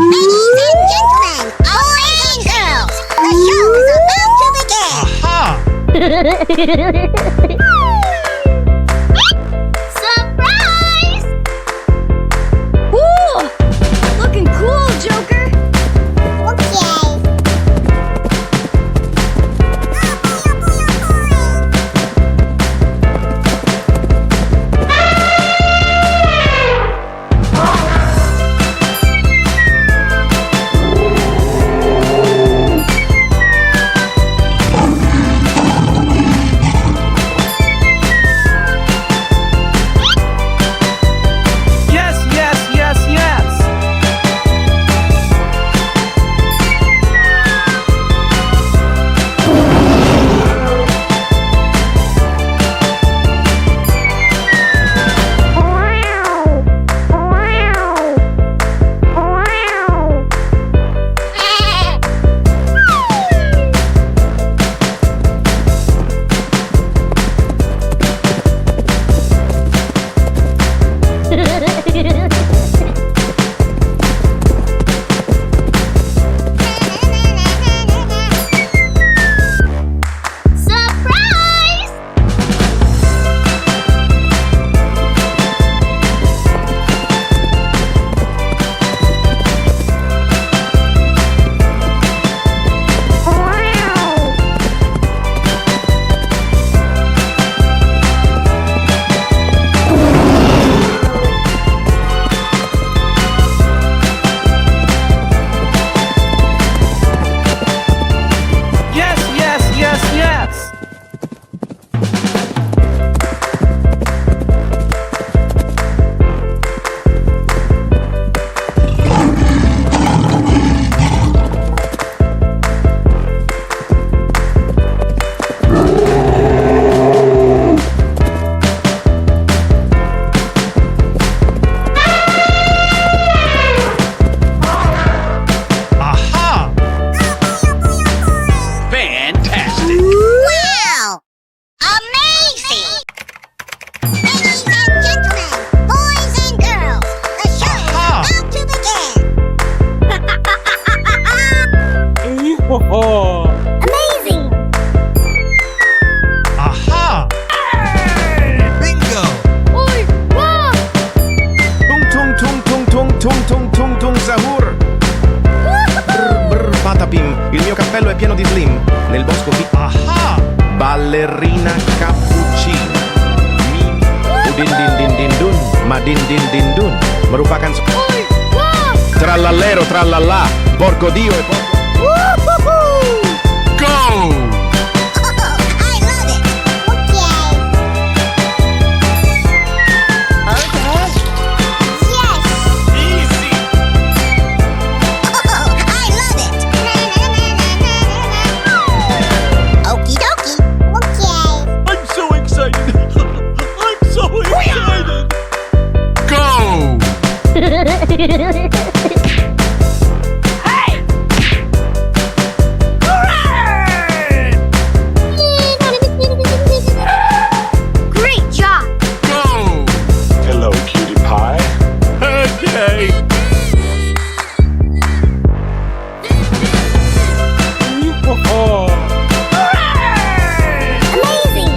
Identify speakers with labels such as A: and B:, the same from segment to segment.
A: Ladies and gentlemen, boys and girls, the show is about to begin.
B: Aha!
A: Surprise! Ooh, looking cool, Joker. Okay.
B: Yes, yes, yes, yes!
A: Surprise!
B: Yes, yes, yes, yes! Aha! Fantastic!
A: Wow! Amazing! Ladies and gentlemen, boys and girls, the show is
B: Aha!
A: about to begin. Amazing!
B: Aha! Bingo!
A: Oi, wow!
B: Tung tung tung tung tung tung tung tung tung sahur! Brr brr patapim, il mio cappello è pieno di slim. Nel bosco vi... Aha! Ballerina cappuccina. Mi... Udin din din din dun, ma din din din dun. Merupakan...
A: Oi, wow!
B: Trallallero trallallà, porco dio e porco... Go!
A: I love it! Okay. Yes!
B: Easy!
A: I love it! Okie dokie. Okay.
B: I'm so excited! I'm so excited! Go!
A: Great job!
B: Go!
C: Hello, cutie pie.
B: Okay!
A: Amazing!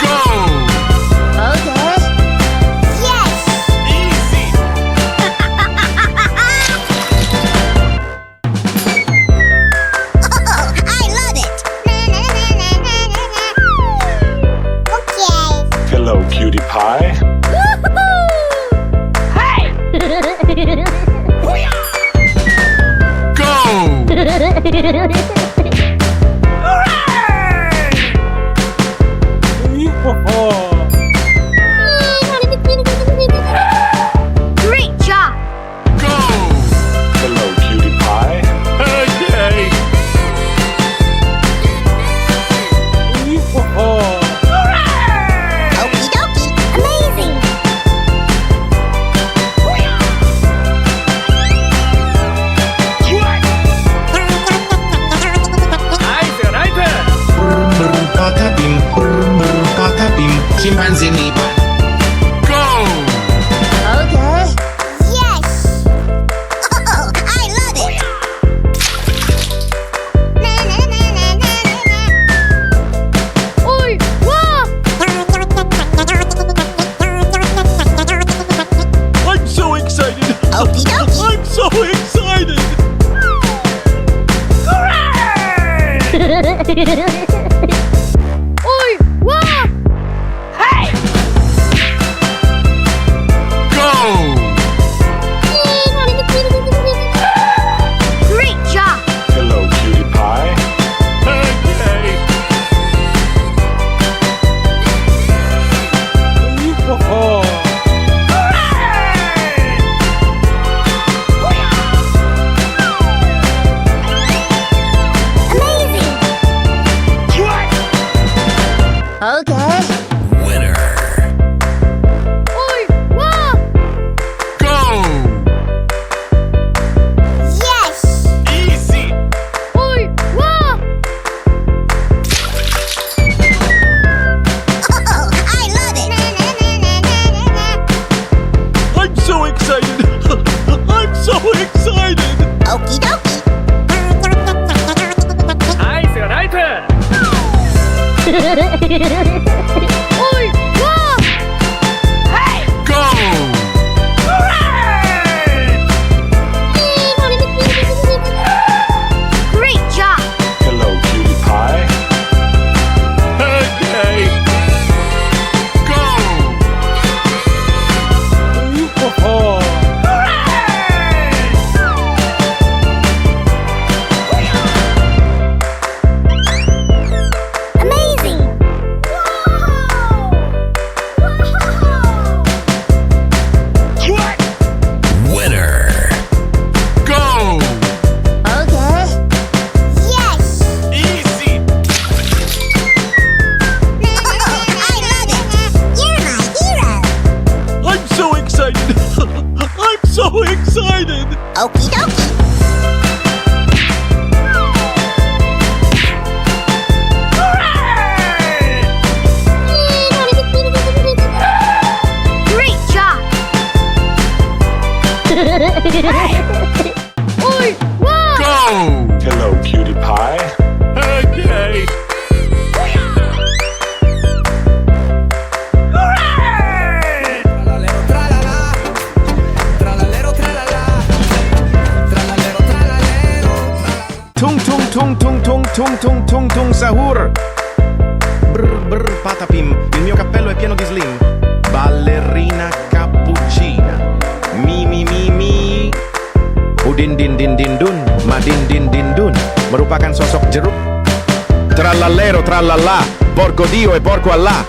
B: Go!
A: Okay. Yes!
B: Easy!
A: I love it! Okay.
C: Hello, cutie pie.
B: Go!
A: Great job!
B: Go!
C: Hello, cutie pie.
B: Okay!
A: Okie dokie. Amazing!
C: Hello, cutie pie.
B: Okay.
D: Tralalero, tralala. Tralalero, tralala. Tralalero, tralalero.
B: Tung tung tung tung tung tung tung tung tung sahur. Brr brr patapim, il mio cappello è pieno di slim. Ballerina cappuccina. Mi mi mi mi. Udin din din din dun, madin din din dun. Merupakan sosok jeruk. Trallallero trallallà, porco Dio e porco Allah.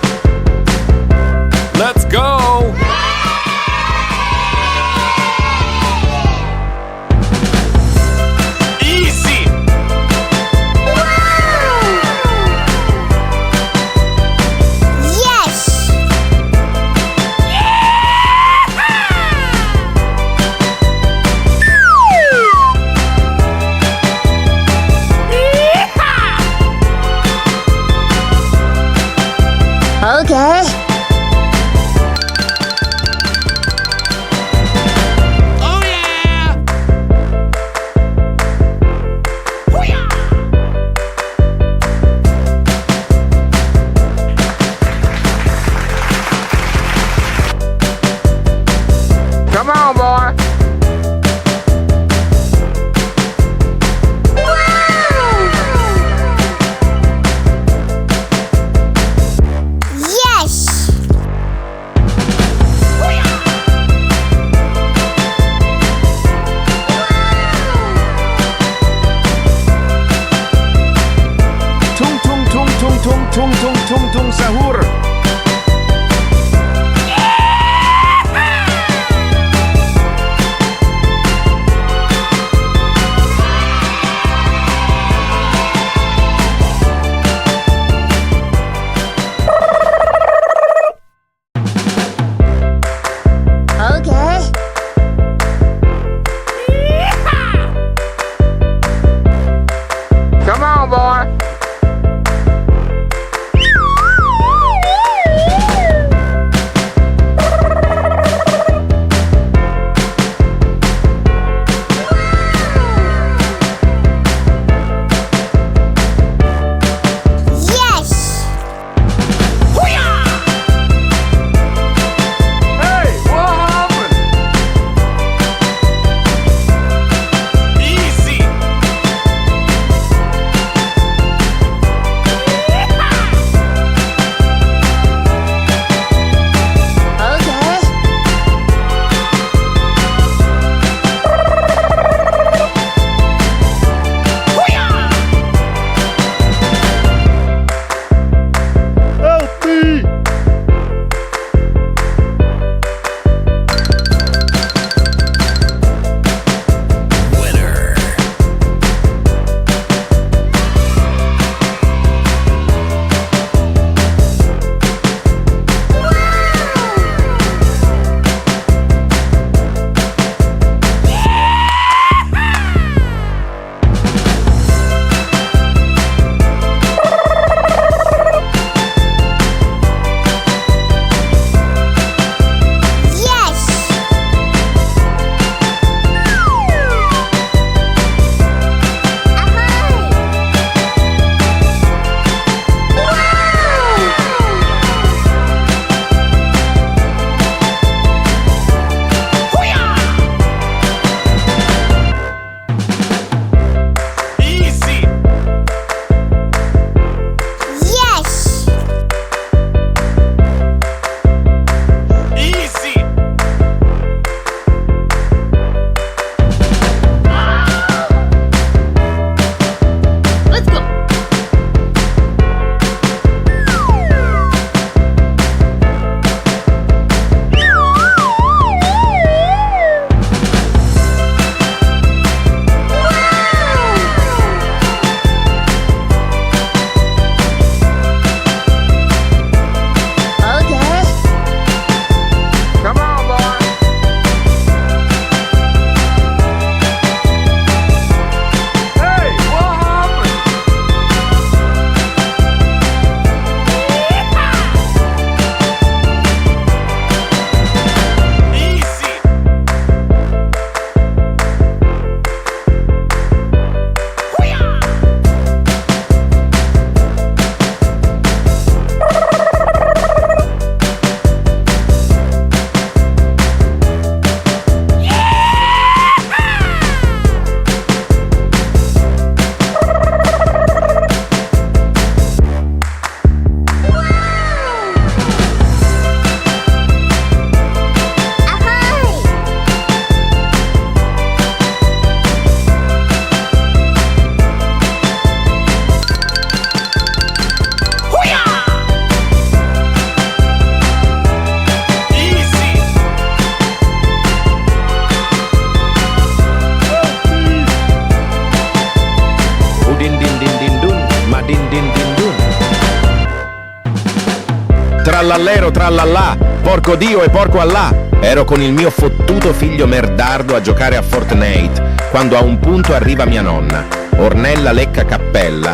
E: Let's go! Easy!
A: Yes! Okay.
E: Oh yeah!
B: Come on, boy.
A: Yes!
B: Tung tung tung tung tung tung tung tung tung sahur.
A: Okay.
B: Come on, boy. trallallero, trallallà, porco Dio e porco Allah. Ero con il mio fottuto figlio merdardo a giocare a Fortnite, quando a un punto arriva mia nonna. Ornella lecca cappella,